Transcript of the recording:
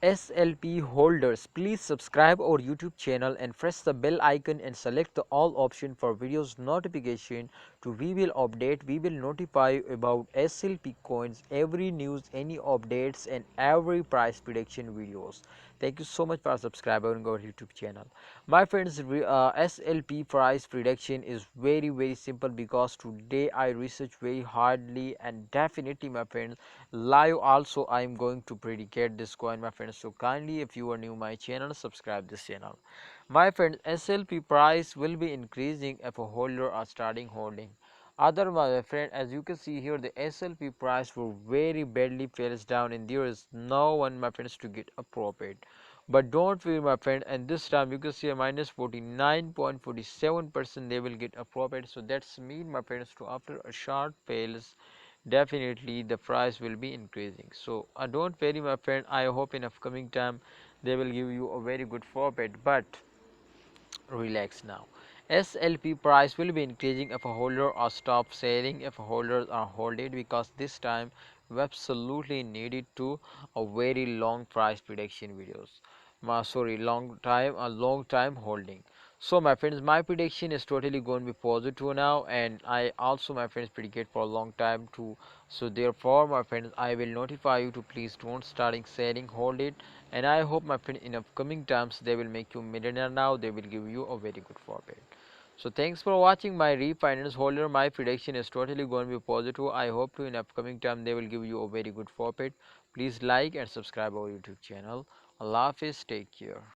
SLP holders, please subscribe our YouTube channel and press the bell icon and select the all option for videos notification to we will update, we will notify about SLP coins, every news, any updates and every price prediction videos. Thank you so much for subscribing our YouTube channel. My friends, SLP price prediction is very simple because today I research very hardly and definitely my friends live also I am going to predicate this coin my friends. So kindly, if you are new my channel, subscribe this channel. My friends, SLP price will be increasing if a holder are starting holding. Otherwise my friend, as you can see here, the SLP price will very badly falls down and there is no one my friends to get a profit. But don't worry my friend, and this time you can see a minus 49.47% they will get a profit. So that's mean my friends, to after a short fails definitely the price will be increasing. So don't worry my friend, I hope in upcoming time they will give you a very good profit, but relax now. SLP price will be increasing if a holder or stop selling if holders are holding, because this time we absolutely needed to a very long price prediction videos. Sorry, long time holding. So my friends, my prediction is totally going to be positive now, and I also my friends predicate for a long time too. So therefore my friends, I will notify you to please don't starting selling, hold it, and I hope my friend in upcoming times they will make you millionaire. Now they will give you a very good profit. So thanks for watching my refinance holder. My prediction is totally going to be positive. I hope to in upcoming time they will give you a very good profit. Please like and subscribe our YouTube channel. Allah Hafiz, take care.